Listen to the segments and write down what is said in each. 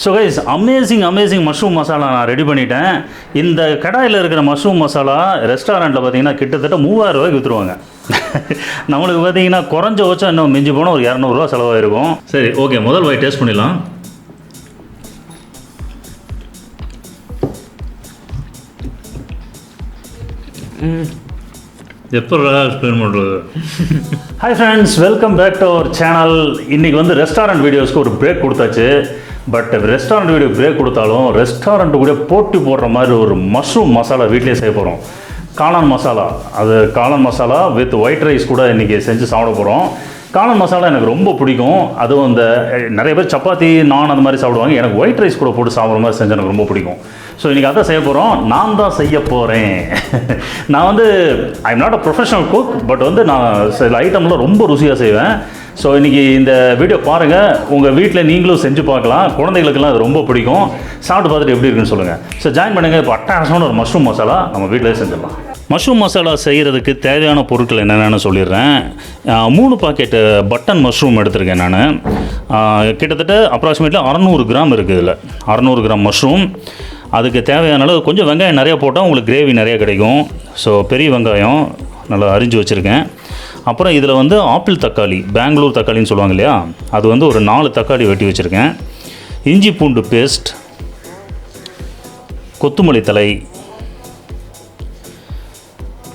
So guys amazing mushroom masala நான் ready பண்ணிட்டேன். இந்த கடாயில் இருக்கிற மஷ்ரூம் மசாலா ரெஸ்டாரண்ட்டில் பார்த்தீங்கன்னா கிட்டத்தட்ட 3000 ரூபாய்க்கு விற்றுருவாங்க. நம்மளுக்கு பார்த்தீங்கன்னா குறைஞ்ச வச்சா இன்னும் மிஞ்சி போனால் ஒரு 200 ரூபா செலவாயிருக்கும். சரி, ஓகே, முதல் வாய் டேஸ்ட் பண்ணிடலாம். எப்போ எக்ஸ்பிளைன் பண்ணுறது? Hi friends, welcome back to our channel. இன்றைக்கி வந்து ரெஸ்டாரண்ட் வீடியோஸ்க்கு ஒரு பிரேக் கொடுத்தாச்சு. பட் ரெஸ்டாரண்ட் வீடியோ பிரேக் கொடுத்தாலும் ரெஸ்டாரண்ட்டு கூட போட்டி போடுற மாதிரி ஒரு மஷ்ரூம் மசாலா வீட்டிலே செய்ய போகிறோம். காளான் மசாலா, அது காளான் மசாலா வித் ஒயிட் ரைஸ் கூட இன்றைக்கி செஞ்சு சாப்பிட போகிறோம். காளான் மசாலா எனக்கு ரொம்ப பிடிக்கும். அதுவும் இந்த நிறைய பேர் சப்பாத்தி நான் அந்த மாதிரி சாப்பிடுவாங்க. எனக்கு ஒயிட் ரைஸ் கூட போட்டு சாப்பிட்ற மாதிரி செஞ்சு எனக்கு ரொம்ப பிடிக்கும். ஸோ இன்றைக்கி அதான் செய்ய போகிறோம். நான் தான் செய்ய போகிறேன். நான் வந்து I am not a professional cook, but வந்து நான் சில ஐட்டம்லாம் ரொம்ப ருசியாக செய்வேன். ஸோ இன்றைக்கி இந்த வீடியோ பாருங்கள், உங்கள் வீட்டில் நீங்களும் செஞ்சு பார்க்கலாம். குழந்தைகளுக்கெல்லாம் அது ரொம்ப பிடிக்கும். சாப்பிட்டு பார்த்துட்டு எப்படி இருக்குன்னு சொல்லுங்கள். ஸோ ஜாயின் பண்ணுங்கள். இப்போ அட்டகாசமான ஒரு மஷ்ரூம் மசாலா நம்ம வீட்டிலே செஞ்சிடலாம். மஷ்ரூம் மசாலா செய்கிறதுக்கு தேவையான பொருட்கள் என்னென்னு சொல்லிடுறேன். 3 பாக்கெட்டு பட்டன் மஷ்ரூம் எடுத்திருக்கேன் நான். கிட்டத்தட்ட அப்ராக்சிமேட்லி 600 கிராம் இருக்குது. இதில் 600 கிராம் மஷ்ரூம். அதுக்கு தேவையான அளவு கொஞ்சம் வெங்காயம் நிறையா போட்டால் உங்களுக்கு கிரேவி நிறையா கிடைக்கும். ஸோ பெரிய வெங்காயம் நல்லா அரிஞ்சு வச்சுருக்கேன். அப்புறம் இதில் வந்து ஆப்பிள் தக்காளி, பெங்களூர் தக்காளின்னு சொல்லுவாங்க இல்லையா, அது வந்து ஒரு 4 தக்காளி வெட்டி வச்சுருக்கேன். இஞ்சி பூண்டு பேஸ்ட், கொத்தமல்லி தழை,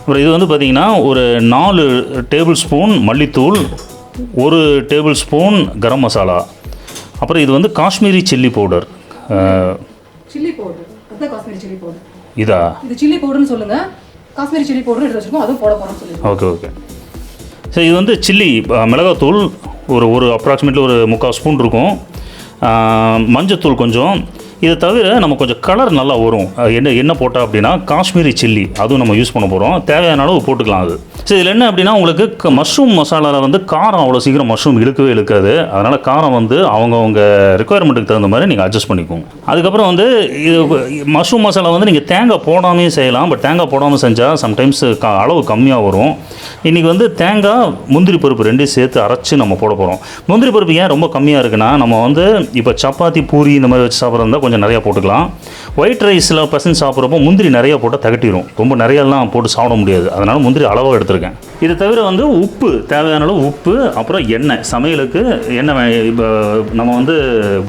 அப்புறம் இது வந்து பார்த்திங்கன்னா ஒரு 4 டேபிள் ஸ்பூன் மல்லித்தூள், 1 டேபிள் ஸ்பூன் கரம் மசாலா, அப்புறம் இது வந்து Kashmiri chilli powder. Chilli powder, அதான் காஷ்மீரி சில்லி பவுடர். இதா இது சில்லி பவுடர்னு சொல்லுங்கள். காஷ்மீரி சில்லி பவுடர் எடுத்து வச்சுருக்கோம், அதுவும் போட போகிறோம்னு சொல்லுங்கள். ஓகே. சரி, இது வந்து சில்லி மிளகாத்தூள் ஒரு அப்ராக்சிமேட்லி ஒரு 3/4 ஸ்பூன் இருக்கும். மஞ்சத்தூள் கொஞ்சம். இதை தவிர நம்ம கொஞ்சம் கலர் நல்லா வரும். என்ன போட்டால் அப்படின்னா காஷ்மீரி சில்லி, அதுவும் நம்ம யூஸ் பண்ண போகிறோம். தேவையான அளவு போட்டுக்கலாம். அது சரி, இதில் என்ன அப்படின்னா உங்களுக்கு மஷ்ரூம் மசாலாவில் வந்து காரம் அவ்வளோ சீக்கிரம் மஷ்ரூம் இழுக்காது. அதனால் காரம் வந்து அவங்கவுங்க ரெக்குயர்மெண்ட்டுக்கு தகுந்த மாதிரி நீங்கள் அட்ஜஸ்ட் பண்ணிக்கோங்க. அதுக்கப்புறம் வந்து இது மஷ்ரூம் மசாலா வந்து நீங்கள் தேங்காய் போடாமையும் செய்யலாம். பட் தேங்காய் போடாமல் செஞ்சால் சம்டைம்ஸ் அளவு கம்மியாக வரும். இன்றைக்கி வந்து தேங்காய், முந்திரி பருப்பு 2 சேர்த்து அரைச்சி நம்ம போட போகிறோம். முந்திரி பருப்பு ஏன் ரொம்ப கம்மியாக இருக்குன்னா, நம்ம வந்து இப்போ சப்பாத்தி பூரி இந்த மாதிரி வச்சு சாப்பிட்றதா கொஞ்சம் நிறையா போட்டுக்கலாம். ஒயிட் ரைஸில் பசங்க சாப்பிட்றப்போ முந்திரி நிறையா போட்டால் தகட்டிடும். ரொம்ப நிறையெல்லாம் போட்டு சாப்பிட முடியாது. அதனால் முந்திரி அளவாக எடுத்துருக்கேன். இது தவிர வந்து உப்பு, தேவையான அளவு உப்பு, அப்புறம் எண்ணெய். சமையலுக்கு எண்ணெய் இப்போ நம்ம வந்து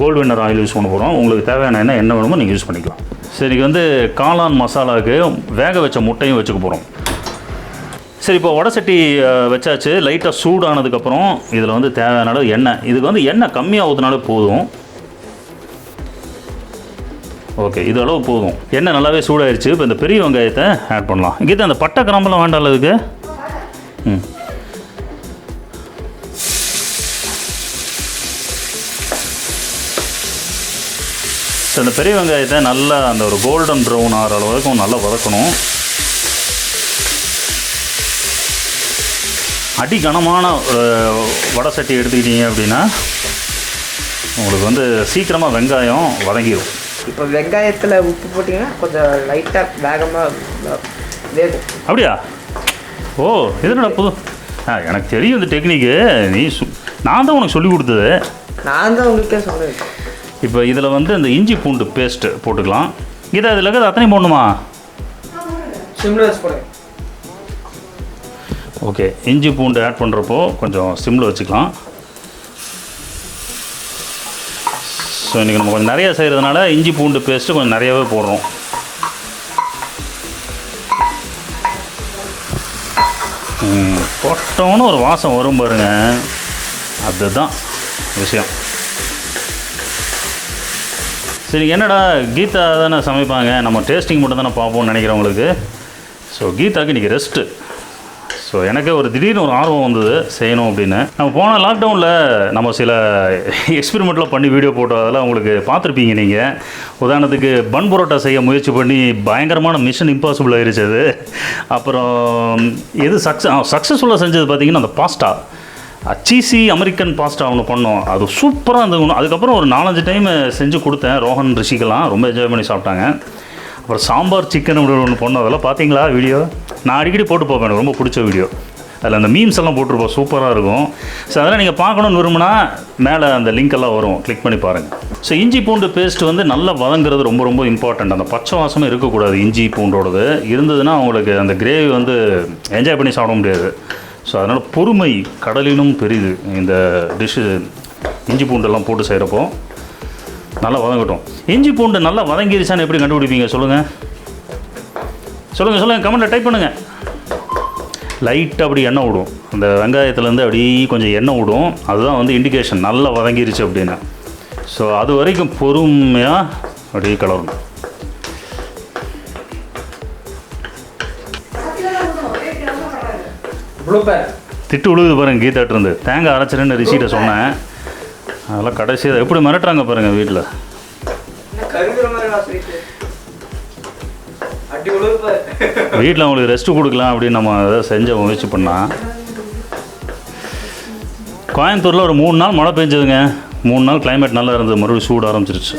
கோல்டு வின்னர் ஆயில் யூஸ் பண்ண போகிறோம். உங்களுக்கு தேவையான எண்ணெய் வேணுமோ நீங்கள் யூஸ் பண்ணிக்கலாம். சரி, வந்து காளான் மசாலாவுக்கு வேக வச்ச முட்டையும் வச்சுக்க போகிறோம். சரி, இப்போ வடை சட்டி வச்சாச்சு. லைட்டாக சூடானதுக்கப்புறம் இதில் வந்து தேவையான அளவு எண்ணெய். இதுக்கு வந்து எண்ணெய் கம்மியாக ஊற்றினாலே போதும். ஓகே, இது அளவு போதும். எண்ணெய் நல்லாவே சூடாயிருச்சு. இப்போ இந்த பெரிய வெங்காயத்தை ஆட் பண்ணலாம். இங்கே அந்த பட்டை கிராம்பெல்லாம் வேண்டாம் அதுக்கு. ஸோ இந்த பெரிய வெங்காயத்தை நல்லா அந்த ஒரு கோல்டன் ப்ரௌன் ஆகிற அளவுக்கு நல்லா வதக்கணும். அடி கனமான ஒரு வடை சட்டி எடுத்துக்கிட்டீங்க அப்படின்னா உங்களுக்கு வந்து சீக்கிரமாக வெங்காயம் வதங்கிடும். இப்போ வெங்காயத்தில் உப்பு போட்டிங்கன்னா கொஞ்சம் லைட்டாக வேகமாக வேகும். அப்படியா? ஓ, இது என்னடா புது. எனக்கு தெரியும் இந்த டெக்னிக்கு. நான் தான் உனக்கு சொல்லி கொடுத்தது. நான் தான் உங்களுக்கே சொன்னேன். இப்போ இதில் வந்து இந்த இஞ்சி பூண்டு பேஸ்ட்டு போட்டுக்கலாம். இதை அதில் இருக்கிறது அத்தனை போடணுமா? சிம்மில் வச்சு போடுங்க. ஓகே, இஞ்சி பூண்டு ஆட் பண்ணுறப்போ கொஞ்சம் சிம்மில் வச்சுக்கலாம். ஸோ இன்றைக்கி நம்ம கொஞ்சம் நிறையா செய்கிறதுனால இஞ்சி பூண்டு பேஸ்ட்டு கொஞ்சம் நிறையாவே போடுறோம். போட்டோன்னு ஒரு வாசம் வரும் பாருங்க, அதுதான் விஷயம். சரி, என்னடா கீதா தானே சமைப்பாங்க, நம்ம டேஸ்டிங் மட்டும் தானே பார்ப்போம்னு நினைக்கிறவங்களுக்கு. ஸோ கீதாவுக்கு இன்றைக்கி ரெஸ்ட்டு. ஸோ எனக்கு ஒரு திடீர்னு ஒரு ஆர்வம் வந்தது செய்யணும் அப்படின்னு. நம்ம போன லாக்டவுனில் நம்ம சில எக்ஸ்பெரிமெண்ட்லாம் பண்ணி வீடியோ போட்டோம். அதெல்லாம் உங்களுக்கு பார்த்துருப்பீங்க நீங்கள். உதாரணத்துக்கு பன் பரோட்டா செய்ய முயற்சி பண்ணி பயங்கரமான மிஷன் இம்பாசிபிள் ஆயிடுச்சு அது. அப்புறம் எது சக்ஸஸ்ஃபுல்லாக செஞ்சது பார்த்திங்கன்னா அந்த பாஸ்டா, சீஸி அமெரிக்கன் பாஸ்டா ஒன்று பண்ணோம். அது சூப்பராக இருந்தது. அதுக்கப்புறம் ஒரு 4-5 டைம் செஞ்சு கொடுத்தேன். ரோஹன் ரிஷிக்கெல்லாம் ரொம்ப என்ஜாய் பண்ணி சாப்பிட்டாங்க. அப்புறம் சாம்பார் சிக்கன் அப்படி ஒன்று பண்ணோம். அதெல்லாம் பார்த்தீங்களா வீடியோ? நான் அடிக்கடி போட்டு பார்ப்பேன், எனக்கு ரொம்ப பிடிச்ச வீடியோ. அதில் அந்த மீம்ஸ் எல்லாம் போட்டிருப்போம், சூப்பராக இருக்கும். ஸோ அதெல்லாம் நீங்கள் பார்க்கணுன்னு விரும்பினா மேலே அந்த லிங்க் எல்லாம் வரும், கிளிக் பண்ணி பாருங்கள். ஸோ இஞ்சி பூண்டு பேஸ்ட் வந்து நல்லா வதங்குறது ரொம்ப ரொம்ப இம்பார்ட்டண்ட். அந்த பச்சை வாசமும் இருக்கக்கூடாது இஞ்சி பூண்டோடது. இருந்ததுன்னா அவங்களுக்கு அந்த கிரேவி வந்து என்ஜாய் பண்ணி சாப்பிட முடியாது. ஸோ அதனால் பொறுமை கடலினும் பெரிது. இந்த டிஷ்ஷு இஞ்சி பூண்டெல்லாம் போட்டு செய்கிறப்போ நல்லா வதங்கட்டும். இஞ்சி பூண்டு நல்லா வதங்கிருச்சான்னு எப்படி கண்டுபிடிப்பீங்க சொல்லுங்கள்? கமெண்ட்டில் டைப் பண்ணுங்கள். லைட்டாக அப்படி எண்ணெய் விடும், அந்த வெங்காயத்துலேருந்து அப்படி கொஞ்சம் எண்ணெய் விடும். அதுதான் வந்து இண்டிகேஷன் நல்லா வதங்கிருச்சு அப்படின்னு. ஸோ அது வரைக்கும் பொறுமையாக அப்படியே கலரணும். திட்டு விழுகுது பாருங்கள் கீதாட்டிருந்து. தேங்காய் அரைச்சிருன்னு ரிஷிகிட்ட சொன்னேன். அதெல்லாம் கடைசியாக எப்படி மிரட்டுறாங்க பாருங்கள் வீட்டில். வீட்டில் அவங்களுக்கு ரெஸ்ட்டு கொடுக்கலாம் அப்படின்னு நம்ம அதை செஞ்ச முயற்சி பண்ணால். கோயம்புத்தூரில் ஒரு 3 நாள் மழை பெஞ்சதுங்க. 3 நாள் கிளைமேட் நல்லா இருந்தது, மறுபடியும் சூடு ஆரம்பிச்சிருச்சு.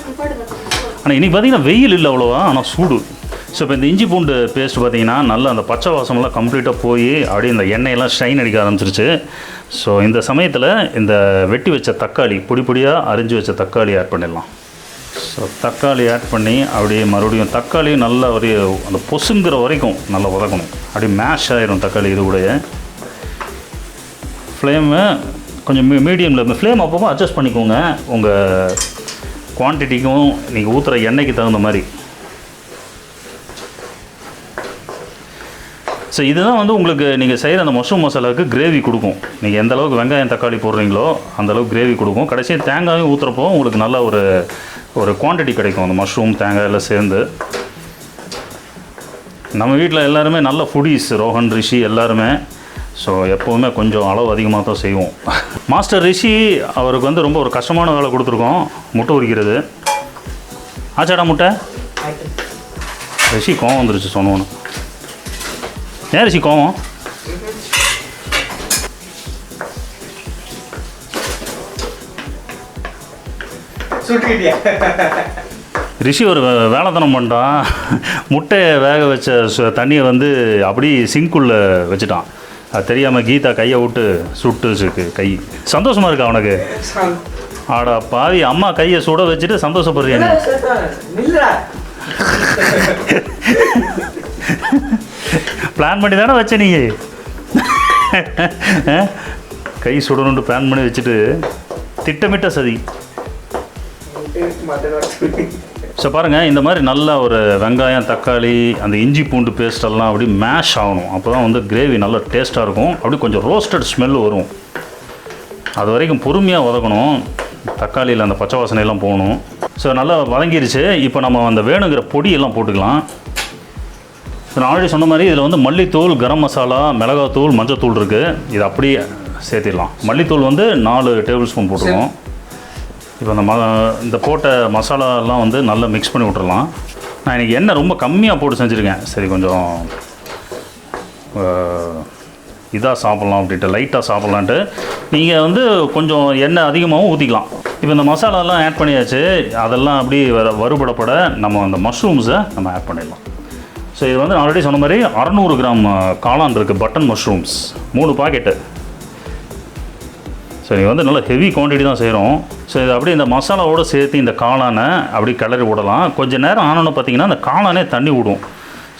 ஆனால் இன்றைக்கி பார்த்திங்கன்னா வெயில் இல்லை அவ்வளோவா, ஆனால் சூடு. ஸோ இப்போ இந்த இஞ்சி பூண்டு பேஸ்ட் பார்த்திங்கன்னா நல்லா அந்த பச்சை வாசமெல்லாம் கம்ப்ளீட்டாக போய் அப்படியே இந்த எண்ணெயெல்லாம் ஷைன் அடிக்க ஆரம்பிச்சிருச்சு. ஸோ இந்த சமயத்தில் இந்த வெட்டி வச்ச தக்காளி, பொடி பொடியாக அரிஞ்சு வச்ச தக்காளி ஆட் பண்ணிடலாம். ஸோ தக்காளி ஆட் பண்ணி அப்படியே மறுபடியும் தக்காளி நல்லா ஒரு அந்த பொசுங்கிற வரைக்கும் நல்லா வதக்கணும். அப்படியே மேஷ் ஆகிரும் தக்காளி. இது கூட ஃப்ளேமு கொஞ்சம் மீடியமில், ஃப்ளேம் அப்பப்போ அட்ஜஸ்ட் பண்ணிக்கோங்க உங்கள் குவான்டிட்டிக்கும் நீங்கள் ஊற்றுற எண்ணெய்க்கு தகுந்த மாதிரி. ஸோ இதுதான் வந்து உங்களுக்கு நீங்கள் செய்கிற அந்த மஷ்ரூம் மசாலாவுக்கு கிரேவி கொடுக்கும். நீங்கள் எந்த அளவுக்கு வெங்காயம் தக்காளி போடுறீங்களோ அந்தளவுக்கு கிரேவி கொடுக்கும். கடைசியாக தேங்காயும் ஊற்றுறப்போ உங்களுக்கு நல்ல ஒரு குவான்டிட்டி கிடைக்கும் அந்த மஷ்ரூம் தேங்காய் எல்லாம் சேர்ந்து. நம்ம வீட்டில் எல்லாருமே நல்ல ஃபுடீஸ், ரோஹன், ரிஷி எல்லாருமே. ஸோ எப்போவுமே கொஞ்சம் அளவு அதிகமாக தான் செய்வோம். மாஸ்டர் ரிஷி அவருக்கு வந்து ரொம்ப ஒரு கஷ்டமான வேலை கொடுத்துருக்கோம், முட்டை உரிக்கிறது. ஆச்சாடா முட்டை? ரிஷி கோவம் வந்துருச்சு சொன்னோன்னு. ஏன் ரிஷி கோவம்? ரிஷி ஒரு வேலைத்தனம் பண்ணிட்டான். முட்டையை வேக வச்ச தண்ணியை வந்து அப்படி சிங்குள்ளே வச்சுட்டான். அது தெரியாமல் கீதா கையை விட்டு சுட்டுச்சுக்கு கை. சந்தோஷமாக இருக்கா அவனுக்கு? ஆடா பாவி, அம்மா கையை சுட வச்சுட்டு சந்தோஷப்படுறியா? பிளான் பண்ணி தானே வச்ச நீங்கள்? கை சுடணுன்ட்டு பிளான் பண்ணி வச்சுட்டு திட்டமிட்ட சதி. ஸோ பாருங்கள், இந்த மாதிரி நல்லா ஒரு வெங்காயம் தக்காளி அந்த இஞ்சி பூண்டு பேஸ்டெல்லாம் அப்படி மேஷ் ஆகணும். அப்போ தான் வந்து கிரேவி நல்லா டேஸ்ட்டாக இருக்கும். அப்படி கொஞ்சம் ரோஸ்டட் ஸ்மெல் வரும். அது வரைக்கும் பொறுமையாக வதக்கணும். தக்காளியில் அந்த பச்சை வாசனையெல்லாம் போகணும். ஸோ நல்லா வதங்கிருச்சு. இப்போ நம்ம அந்த வேணுங்கிற பொடியெல்லாம் போட்டுக்கலாம். நான் ஆல்ரெடி சொன்ன மாதிரி இதில் வந்து மல்லித்தூள், கரம் மசாலா, மிளகாத்தூள், மஞ்சத்தூள் இருக்குது. இது அப்படியே சேர்த்திடலாம். மல்லித்தூள் வந்து 4 டேபிள் ஸ்பூன் போட்டுருவோம். இப்போ இந்த போட்ட மசாலாலாம் வந்து நல்லா மிக்ஸ் பண்ணி விட்டுறலாம். நான் இன்றைக்கி எண்ணெய் ரொம்ப கம்மியாக போட்டு செஞ்சுருக்கேன். சரி, கொஞ்சம் இதாக சாப்பிட்லாம் அப்படின்ட்டு, லைட்டாக சாப்பிட்லான்ட்டு. நீங்கள் வந்து கொஞ்சம் எண்ணெய் அதிகமாகவும் ஊற்றிக்கலாம். இப்போ இந்த மசாலாலாம் ஆட் பண்ணியாச்சு. அதெல்லாம் அப்படி வறுபடப்பட நம்ம அந்த மஷ்ரூம்ஸை நம்ம ஆட் பண்ணிடலாம். ஸோ இது வந்து ஆல்ரெடி சொன்ன மாதிரி 600 கிராம் காளான் இருக்குது, பட்டன் மஷ்ரூம்ஸ் 3 பாக்கெட்டு. ஸோ இது வந்து நல்ல ஹெவி குவான்டிட்டி தான் செய்கிறோம். ஸோ இது அப்படியே இந்த மசாலாவோடு சேர்த்து இந்த காளானை அப்படி கிளறி விடலாம். கொஞ்சம் நேரம் ஆனோன்னு பார்த்தீங்கன்னா அந்த காளானே தண்ணி விடும்.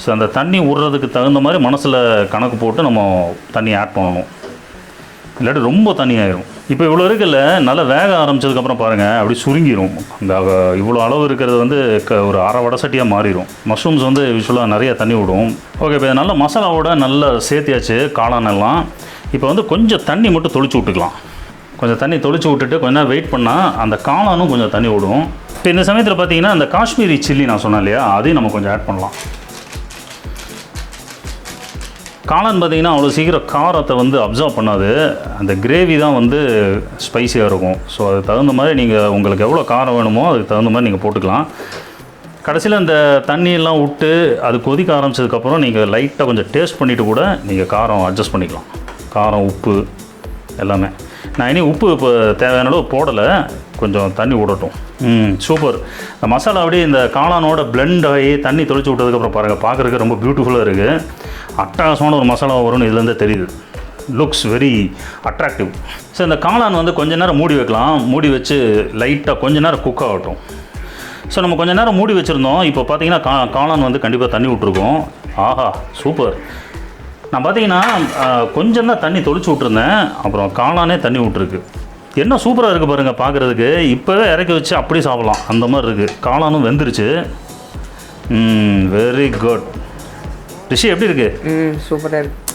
ஸோ அந்த தண்ணி விடுறதுக்கு தகுந்த மாதிரி மனசில் கணக்கு போட்டு நம்ம தண்ணி ஆட் பண்ணணும், இல்லாட்டி ரொம்ப தண்ணி ஆயிரும். இப்போ இவ்வளோ இருக்குல்ல, நல்லா வேக ஆரம்பித்ததுக்கப்புறம் பாருங்கள் அப்படி சுருங்கிடும். இந்த இவ்வளோ அளவு இருக்கிறது வந்து ஒரு அரை வடை சட்டியாக மாறிடும். மஷ்ரூம்ஸ் வந்து யூஸ்வலாக நிறைய தண்ணி விடும். ஓகே, இப்போ நல்ல மசாலாவோட நல்லா சேர்த்தியாச்சு காளானெல்லாம். இப்போ வந்து கொஞ்சம் தண்ணி மட்டும் தொளிச்சு விட்டுக்கலாம். கொஞ்சம் தண்ணி தொளிச்சு விட்டுட்டு கொஞ்ச நேரம் வெயிட் பண்ணால் அந்த காளானும் கொஞ்சம் தண்ணி விடும். இப்போ இந்த சமயத்தில் பார்த்தீங்கன்னா அந்த காஷ்மீரி சில்லி நான் சொன்னேன் இல்லையா, அதையும் நம்ம கொஞ்சம் ஆட் பண்ணலாம். காளான் பார்த்திங்கன்னா அவ்வளோ சீக்கிரம் காரத்தை வந்து அப்சர்வ் பண்ணாது. அந்த கிரேவி தான் வந்து ஸ்பைஸியாக இருக்கும். ஸோ அதுக்கு தகுந்த மாதிரி நீங்கள் உங்களுக்கு எவ்வளோ காரம் வேணுமோ அதுக்கு தகுந்த மாதிரி நீங்கள் போட்டுக்கலாம். கடைசியில் அந்த தண்ணியெல்லாம் விட்டு அது கொதிக்க ஆரம்பித்ததுக்கப்புறம் நீங்கள் லைட்டாக கொஞ்சம் டேஸ்ட் பண்ணிவிட்டு கூட நீங்கள் காரம் அட்ஜஸ்ட் பண்ணிக்கலாம். காரம், உப்பு எல்லாமே. நான் இனி உப்பு இப்போ தேவையான அளவு போடலை, கொஞ்சம் தண்ணி விடட்டும். சூப்பர். இந்த மசாலா அப்படியே இந்த காளானோட பிளெண்ட் ஆகி தண்ணி தொளிச்சு விட்டதுக்கப்புறம் பாருங்கள், பார்க்குறதுக்கு ரொம்ப பியூட்டிஃபுல்லாக இருக்குது. அட்டகாசமான ஒரு மசாலா வரும்னு இதுலேருந்தே தெரியுது. Looks very attractive. ஸோ இந்த காளான் வந்து கொஞ்ச நேரம் மூடி வைக்கலாம். மூடி வச்சு லைட்டாக கொஞ்ச நேரம் குக் ஆகட்டும். ஸோ நம்ம கொஞ்ச நேரம் மூடி வச்சுருந்தோம். இப்போ பார்த்தீங்கன்னா காளான் வந்து கண்டிப்பாக தண்ணி விட்ருக்கோம். ஆஹா சூப்பர். நான் பார்த்தீங்கன்னா கொஞ்சம் தான் தண்ணி தொளிச்சு விட்ருந்தேன், அப்புறம் காளானே தண்ணி விட்ருக்கு. என்ன சூப்பராக இருக்குது பாருங்கள் பார்க்குறதுக்கு. இப்போவே இறக்கி வச்சு அப்படியே சாப்பிட்லாம், அந்த மாதிரி இருக்குது. காளானும் வெந்துருச்சு. Very good. ரிஷி எப்படி இருக்குது? சூப்பராக இருக்குது.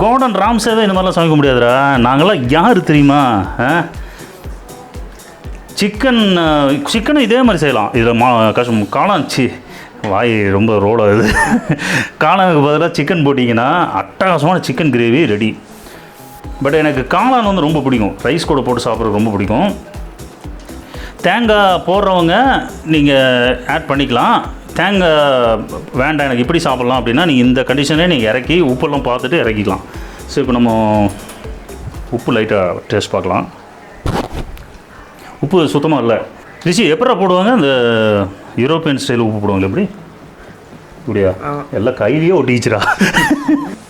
கோர்டன் ராம்சேவே இந்த மாதிரிலாம் சமைக்க முடியாதுடா. நாங்களாம் யார் தெரியுமா? சிக்கனும் இதே மாதிரி செய்யலாம். இதில் காளான் வாய் ரொம்ப ரோடாகுது. காளானுக்கு பதிலாக சிக்கன் போட்டிங்கன்னா அட்டகாசமான சிக்கன் கிரேவி ரெடி. பட் எனக்கு காளான் வந்து ரொம்ப பிடிக்கும். ரைஸ் கூட போட்டு சாப்பிட்றது ரொம்ப பிடிக்கும். தேங்காய் போடுறவங்க நீங்கள் ஆட் பண்ணிக்கலாம். தேங்காய் வேண்டாம் எனக்கு இப்படி சாப்பிட்லாம் அப்படின்னா நீங்கள் இந்த கண்டிஷனே நீங்கள் இறக்கி உப்பெல்லாம் பார்த்துட்டு இறக்கிக்கலாம். ஸோ இப்போ நம்ம உப்பு லைட்டாக டேஸ்ட் பார்க்கலாம். உப்பு சுத்தமாக இல்லை. ரிஷி எப்படா போடுவாங்க? இந்த யூரோப்பியன் ஸ்டைல் உப்பு போடுவாங்க எப்படி? இப்படியா? எல்லாம் கையிலேயே ஒட்டிச்சுரா.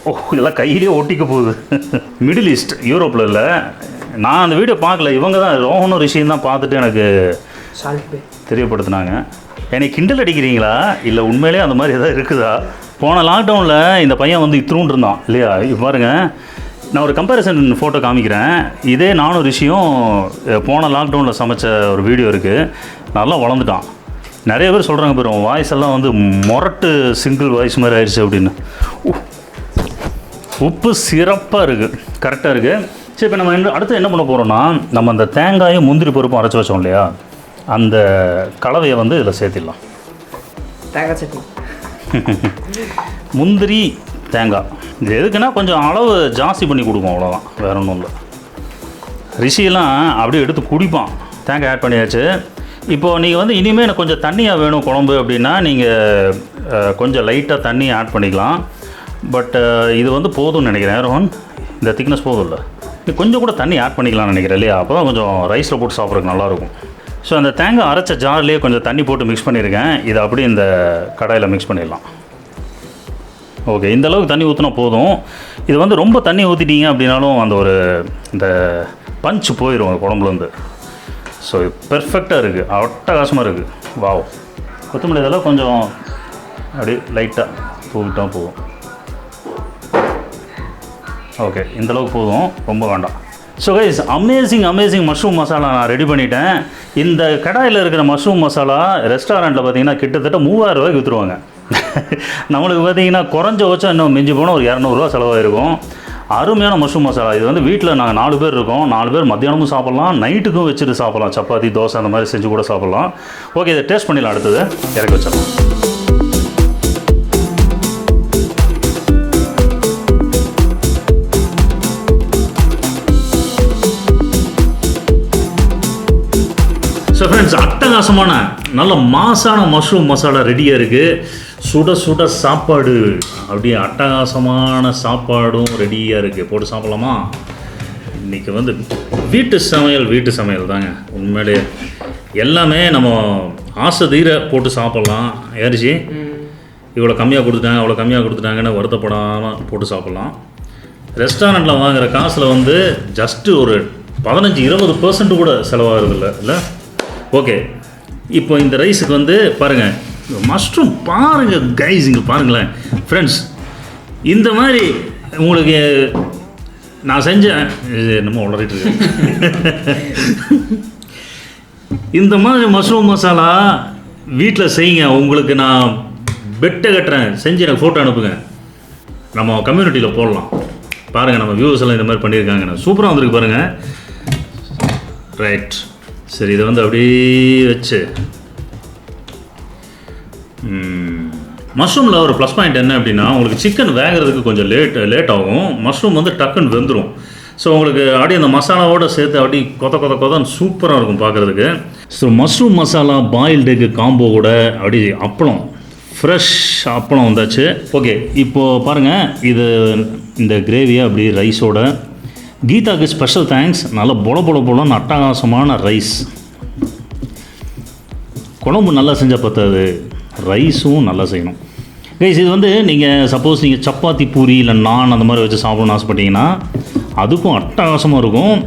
ஓ இதெல்லாம் கையிலேயே ஒட்டிக்க போகுது. மிடில் ஈஸ்ட், யூரோப்பில் இல்லை. நான் அந்த வீடியோ பார்க்கல. இவங்க தான் ரோஹனும் ரிஷியும் தான் பார்த்துட்டு எனக்கு தெரியப்படுத்தினாங்க. எனக்கு கிண்டல் அடிக்கிறீங்களா இல்லை உண்மையிலே அந்த மாதிரி எதாவது இருக்குதா? போன லாக்டவுனில் இந்த பையன் வந்து இத்திரூன் இருந்தான் இல்லையா? இப்போ பாருங்கள், நான் ஒரு கம்பேரிசன் ஃபோட்டோ காமிக்கிறேன். இதே நானும் ரிஷியும் போன லாக்டவுனில் சமைச்ச ஒரு வீடியோ இருக்குது. நல்லா வளர்ந்துட்டான். நிறைய பேர் சொல்கிறாங்க பாரு, வாய்ஸ் எல்லாம் வந்து மொரட்டு சிங்கிள் வாய்ஸ் மாதிரி ஆயிடுச்சு அப்படின்னு. உப்பு சிறப்பாக இருக்குது, கரெக்டாக இருக்குது. சரி இப்போ நம்ம அடுத்து என்ன பண்ண போகிறோம்னா, நம்ம அந்த தேங்காயும் முந்திரி பருப்பும் அரைச்சி வச்சோம் இல்லையா, அந்த கலவையை வந்து இதில் சேர்த்திடலாம். தேங்காய் சட்னி. முந்திரி தேங்காய் இது எதுக்குன்னா கொஞ்சம் அளவு ஜாஸ்தி பண்ணி கொடுப்போம், அவ்வளோதான், வேற ஒன்றும் இல்லை. ரிஷியெல்லாம் அப்படியே எடுத்து குடிப்பான். தேங்காய் ஆட் பண்ணியாச்சு. இப்போது நீங்கள் வந்து இனிமேல் எனக்கு கொஞ்சம் தண்ணியாக வேணும் குழம்பு அப்படின்னா நீங்கள் கொஞ்சம் லைட்டாக தண்ணி ஆட் பண்ணிக்கலாம். பட் இது வந்து போதும்னு நினைக்கிறேன். ரோஹன், இந்த திக்னஸ் போதும் இல்லை, நீ கொஞ்சம் கூட தண்ணி ஆட் பண்ணிக்கலாம்னு நினைக்கிறேன் இல்லையா? அப்போ தான் கொஞ்சம் ரைஸில் போட்டு சாப்பிட்றதுக்கு நல்லாயிருக்கும். ஸோ அந்த தேங்காய் அரைச்ச ஜார்லேயே கொஞ்சம் தண்ணி போட்டு மிக்ஸ் பண்ணியிருக்கேன். இதை அப்படியே இந்த கடாயில் மிக்ஸ் பண்ணிடலாம். ஓகே, இந்த அளவுக்கு தண்ணி ஊற்றினா போதும். இது வந்து ரொம்ப தண்ணி ஊற்றிட்டீங்க அப்படின்னாலும் அந்த ஒரு இந்த பஞ்ச் போயிடும் குழம்புலேருந்து. ஸோ பெர்ஃபெக்டாக இருக்குது, அட்டகாசமாக இருக்குது. வாவ். கொத்தமல்லி இதெல்லாம் கொஞ்சம் அப்படியே லைட்டாக தூவிட்டால் போதும். ஓகே, இந்தளவுக்கு போதும், ரொம்ப வேண்டாம். So guys, amazing mushroom masala நான் ரெடி பண்ணிட்டேன். இந்த கடாயில் இருக்கிற மஷ்ரூம் மசாலா ரெஸ்டாரண்ட்டில் பார்த்தீங்கன்னா கிட்டத்தட்ட 3000 ரூபாய்க்கு விற்றுருவாங்க. நம்மளுக்கு பார்த்தீங்கன்னா குறைஞ்சபட்சம் இன்னும் மிஞ்சி போனால் ஒரு 200 ரூபா செலவாயிருக்கும். அருமையான மஷ்ரூம் மசாலா. இது வந்து வீட்டில் நாங்கள் 4 பேர் இருக்கோம். 4 பேர் மத்தியானமும் சாப்பிட்லாம், நைட்டுக்கும் வச்சுட்டு சாப்பிட்லாம். சப்பாத்தி, தோசை அந்த மாதிரி செஞ்சு கூட சாப்பிட்லாம். ஓகே, இதை டேஸ்ட் பண்ணிடலாம். அடுத்தது இறக்கி வச்சிடலாம். ஸோ ஃப்ரெண்ட்ஸ், அட்டகாசமான நல்ல மாசான மஷ்ரூம் மசாலா ரெடியாக இருக்குது. சுட சுட சாப்பாடு, அப்படியே அட்டகாசமான சாப்பாடும் ரெடியாக இருக்குது. போட்டு சாப்பிட்லாமா? இன்றைக்கி வந்து வீட்டு சமையல் தாங்க. உண்மையிலே எல்லாமே நம்ம ஆசை தீர போட்டு சாப்பிட்லாம். ஏறிச்சு இவ்வளோ கம்மியாக கொடுத்துட்டாங்கன்னு வருத்தப்படாமல் போட்டு சாப்பிட்லாம். ரெஸ்டாரண்ட்டில் வாங்குகிற காசில் வந்து ஜஸ்ட்டு ஒரு 15-20% கூட செலவாகிறதில்ல இல்லை? ஓகே, இப்போ இந்த ரைஸுக்கு வந்து பாருங்கள், மஷ்ரூம் பாருங்கள் கைஸ், இங்கே பாருங்களேன் ஃப்ரெண்ட்ஸ். இந்த மாதிரி உங்களுக்கு நான் செஞ்சேன், என்னமோ உளறிட்டு இருக்கேன். இந்த மாதிரி மஷ்ரூம் மசாலா வீட்டில் செய்யுங்க. உங்களுக்கு நான் பெட்டை கட்டுறேன், செஞ்சு எனக்கு ஃபோட்டோ அனுப்புங்க, நம்ம கம்யூனிட்டியில் போடலாம். பாருங்கள், நம்ம வியூவர்ஸ் எல்லாம் இந்த மாதிரி பண்ணியிருக்காங்க, சூப்பராக வந்துருக்கு பாருங்கள். ரைட், சரி, இதை வந்து அப்படியே வச்சு மஷ்ரூமில் ஒரு ப்ளஸ் பாயிண்ட் என்ன அப்படின்னா, உங்களுக்கு சிக்கன் வேகிறதுக்கு கொஞ்சம் லேட் ஆகும். மஷ்ரூம் வந்து டக்குன்னு வெந்துடும். ஸோ உங்களுக்கு அப்படியே அந்த மசாலாவோடு சேர்த்து அப்படி கொதன்னு சூப்பராக இருக்கும் பார்க்குறதுக்கு. ஸோ மஷ்ரூம் மசாலா பாயில்டு எக்கு காம்போவோட அப்படி அப்பளம், ஃப்ரெஷ் அப்பளம் வந்தாச்சு. ஓகே, இப்போது பாருங்கள், இது இந்த கிரேவியை அப்படி ரைஸோட. கீதாவுக்கு ஸ்பெஷல் தேங்க்ஸ். நல்லா பொலன்னு அட்டகாசமான ரைஸ். குழம்பு நல்லா செஞ்சால் பத்தாது, ரைஸும் நல்லா செய்யணும். கைஸ் இது வந்து நீங்கள் சப்போஸ் நீங்கள் சப்பாத்தி பூரி இல்லை நான் அந்த மாதிரி வச்சு சாப்பிடணும்னு ஆசைப்பட்டீங்கன்னா அதுக்கும் அட்டகாசமாக இருக்கும்.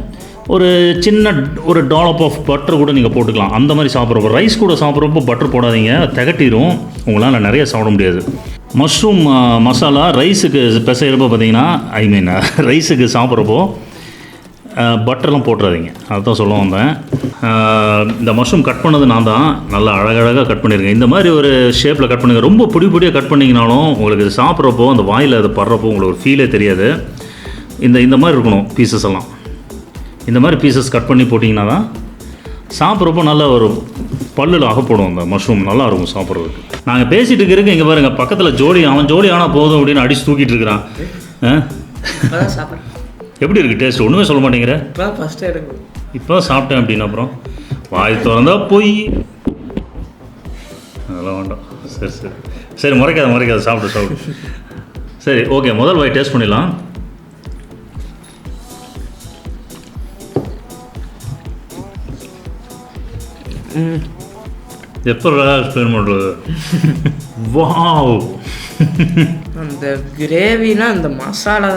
ஒரு டாலப் ஆஃப் பட்டர் கூட நீங்கள் போட்டுக்கலாம். அந்த மாதிரி சாப்பிட்றப்போ ரைஸ் கூட சாப்பிட்றப்போ பட்டர் போடாதீங்க, திகட்டிடும், உங்களால் நிறைய சாப்பிட முடியாது. மஷ்ரூம் மசாலா ரைஸுக்கு பிசைகிறப்போ பார்த்தீங்கன்னா ரைஸுக்கு சாப்பிட்றப்போ பட்டர்லாம் போட்டுறாதீங்க, அதுதான் சொல்ல வந்தேன். இந்த மஷ்ரூம் கட் பண்ணது நான் தான், நல்லா அழகழகாக கட் பண்ணியிருக்கேன். இந்த மாதிரி ஒரு ஷேப்பில் கட் பண்ணுங்கள். ரொம்ப பொடியாக கட் பண்ணிங்கனாலும் உங்களுக்கு சாப்பிட்றப்போ அந்த வாயில் அது படுறப்போ உங்களுக்கு ஒரு ஃபீலே தெரியாது. இந்த மாதிரி இருக்கணும் பீசஸ் எல்லாம். இந்த மாதிரி பீசஸ் கட் பண்ணி போட்டிங்கன்னா தான் சாப்பிட்றப்போ நல்லா ஒரு பல்லில் அகப்படும். அந்த மஷ்ரூம் நல்லாயிருக்கும் சாப்பிட்றதுக்கு. நாங்கள் பேசிகிட்டு இருக்கிறதுக்கு இங்கே பாருங்கள், பக்கத்தில் அவன் ஜோடி ஆனால் போதும் அப்படின்னு அடித்து தூக்கிட்டு இருக்கிறான். எப்படி இருக்குது டேஸ்ட்? ஒன்றுமே சொல்ல மாட்டேங்கிற. இப்போ சாப்பிட்டேன் அப்படின்னு அப்புறம் வாய் திறந்தா போய் அதெல்லாம் வேண்டாம். சரி முறைக்காத சாப்பிடு. சரி ஓகே, முதல் வாய் டேஸ்ட் பண்ணிடலாம். எப்போ எக்ஸ்பிளைன் பண்ணுறது? வாவ், அந்த கிரேவினா அந்த மசாலா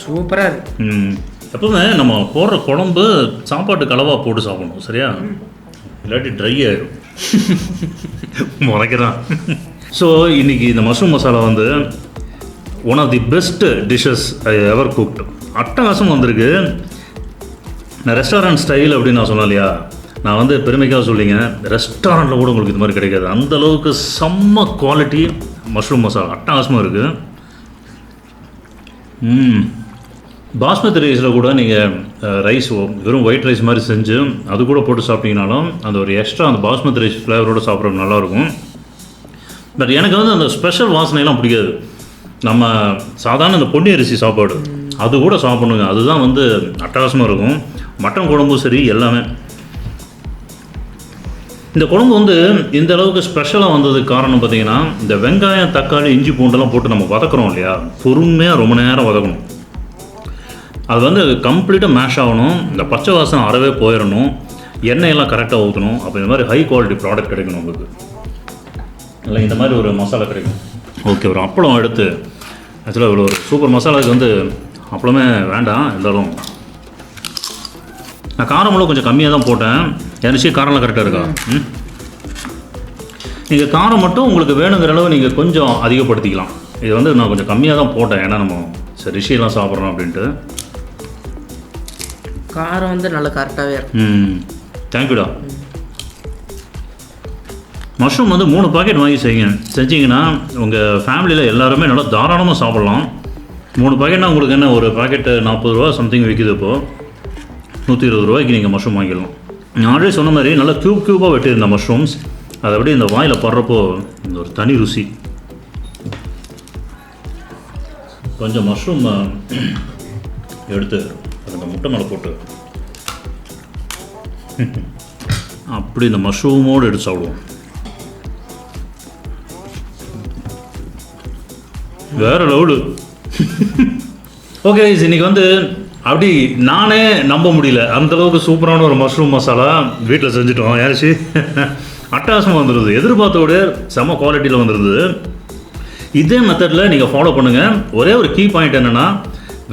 சூப்பராக இருக்கு. எப்பவுமே நம்ம போடுற குழம்பு சாப்பாட்டு கலவாக போட்டு சாப்பிடணும், சரியா? இல்லாட்டி ட்ரை ஆகிடும். முறைக்கிறான். ஸோ இன்றைக்கி இந்த மஷ்ரூம் மசாலா வந்து one of the best dishes I ever cooked. அட்டகாசம் வந்திருக்கு. நான் ரெஸ்டாரண்ட் ஸ்டைல் அப்படின்னு நான் சொன்னேன் இல்லையா, நான் வந்து பெருமைக்காக சொல்லிங்க, ரெஸ்டாரண்ட்டில் கூட உங்களுக்கு இது மாதிரி கிடைக்காது. அந்தளவுக்கு செம்ம குவாலிட்டி மஷ்ரூம் மசாலா அட்டகாசமாக இருக்குது. பாஸ்மதி ரைஸில் கூட நீங்கள் ரைஸ் வெறும் ஒயிட் ரைஸ் மாதிரி செஞ்சு அது கூட போட்டு சாப்பிட்டீங்கனாலும் அந்த ஒரு எக்ஸ்ட்ரா அந்த பாஸ்மதி ரைஸ் ஃப்ளேவரோடு சாப்பிட்றது நல்லாயிருக்கும். பட் எனக்கு வந்து அந்த ஸ்பெஷல் வாசனையெல்லாம் பிடிக்காது. நம்ம சாதாரண இந்த பொன்னி அரிசி சாப்பாடு அது கூட சாப்பிடணுங்க, அதுதான் வந்து அட்டகாசமாக இருக்கும். மட்டன் குழம்பும் சரி எல்லாமே. இந்த குழம்பு வந்து இந்த அளவுக்கு ஸ்பெஷலாக வந்ததுக்கு காரணம் பார்த்தீங்கன்னா, இந்த வெங்காயம் தக்காளி இஞ்சி பூண்டெல்லாம் போட்டு நம்ம வதக்குறோம் இல்லையா, பொறுமையாக ரொம்ப நேரம் வதக்கணும். அது வந்து கம்ப்ளீட்டாக மேஷ் ஆகணும், இந்த பச்சை வாசனை அறவே போயிடணும், எண்ணெயெல்லாம் கரெக்டாக ஊற்றணும். அப்போ இந்த மாதிரி ஹை குவாலிட்டி ப்ராடக்ட் கிடைக்கணும் உங்களுக்கு. இல்லை இந்த மாதிரி ஒரு மசாலா கிடைக்கும். ஓகே, ஒரு அப்பளம் எடுத்து, ஆக்சுவலாக இவ்வளோ ஒரு சூப்பர் மசாலாவுக்கு வந்து அப்பளமே வேண்டாம், இருந்தாலும் நான் காரமெல்லாம் கொஞ்சம் கம்மியாக தான் போட்டேன். எனக்கு காரம்லாம் கரெக்டாக இருக்கா? நீங்கள் காரம் மட்டும் உங்களுக்கு வேணுங்கிற அளவு நீங்கள் கொஞ்சம் அதிகப்படுத்திக்கலாம். இது வந்து நான் கொஞ்சம் கம்மியாக தான் போட்டேன், ஏன்னா நம்ம சரி ரிஷியெல்லாம் சாப்பிட்றோம் அப்படின்ட்டு. காரம் வந்து நல்லா கரெக்டாகவே இருக்கும். தேங்க்யூடா. மஷ்ரூம் வந்து 3 பாக்கெட் வாங்கி செஞ்சீங்கன்னா உங்கள் ஃபேமிலியில் எல்லாருமே நல்லா தாராளமாக சாப்பிட்லாம். 3 பாக்கெட்னா உங்களுக்கு என்ன, ஒரு பாக்கெட்டு 40 ரூபா சம்திங் விற்கிது. இப்போது 120 ரூபாய்க்கு நீங்கள் மஷ்ரூம் வாங்கிடலாம். நான் ஆல்ரெடி சொன்ன மாதிரி நல்லா க்யூபாக வெட்டியிருந்த மஷ்ரூம்ஸ், அதை அப்படியே இந்த வாயில் படுறப்போ இந்த ஒரு தனி ருசி. கொஞ்சம் மஷ்ரூம் எடுத்து அந்த முட்டை மேலே போட்டு அப்படி இந்த மஷ்ரூமோடு எடுத்து சாப்பிடுவோம். வேற லெவலு. ஓகே, இன்னைக்கு வந்து அப்படி நானே நம்ப முடியல, அந்தளவுக்கு சூப்பரான ஒரு மஷ்ரூம் மசாலா வீட்டில் செஞ்சுட்டோம். யாரிச்சு அட்டகாசமாக வந்துடுது, எதிர்பார்த்தோட செம்ம குவாலிட்டியில் வந்துடுது. இதே மெத்தடில் நீங்கள் ஃபாலோ பண்ணுங்கள். ஒரே ஒரு கீ பாயிண்ட் என்னென்னா,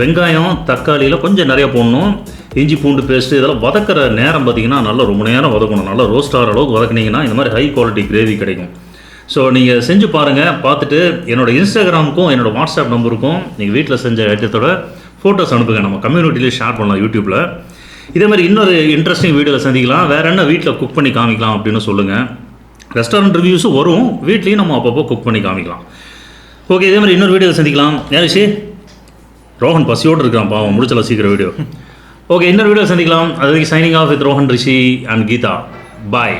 வெங்காயம் தக்காளியில் கொஞ்சம் நிறைய போடணும், இஞ்சி பூண்டு பேஸ்ட்டு இதெல்லாம் வதக்கிற நேரம் பார்த்திங்கன்னா நல்லா ரொம்ப நேரம் வதக்கணும். நல்லா ரோஸ்ட் ஆகிற அளவுக்கு வதக்குனீங்கன்னா இந்த மாதிரி ஹை குவாலிட்டி கிரேவி கிடைக்கும். ஸோ நீங்கள் செஞ்சு பாருங்கள். பார்த்துட்டு என்னோடய இன்ஸ்டாகிராமுக்கும் என்னோடய வாட்ஸ்அப் நம்பருக்கும் நீங்கள் வீட்டில் செஞ்ச ஐட்டத்தோட ஃபோட்டோஸ் அனுப்புங்க, நம்ம கம்யூனிட்டிலேயே ஷேர் பண்ணலாம் யூடியூப்பில். இதே மாதிரி இன்னொரு இன்ட்ரெஸ்டிங் வீடியோவில் சந்திக்கலாம். வேறு என்ன வீட்டில் குக் பண்ணி காமிக்கலாம் அப்படின்னு சொல்லுங்கள். ரெஸ்டாரண்ட் ரிவ்யூஸும் வரும், வீட்லேயும் நம்ம அப்பப்போ குக் பண்ணி காமிக்கலாம். ஓகே, இதே மாதிரி இன்னொரு வீடியோவில் சந்திக்கலாம். யாரிஷி ரோஹன் பசியோடு இருக்கான் பாவம், முடிச்சலாம் சீக்கிரம் வீடியோ. ஓகே, இன்னொரு வீடியோ சந்திக்கலாம். அது வரைக்கும் signing off with Rohan, Rishi and Geetha. Bye.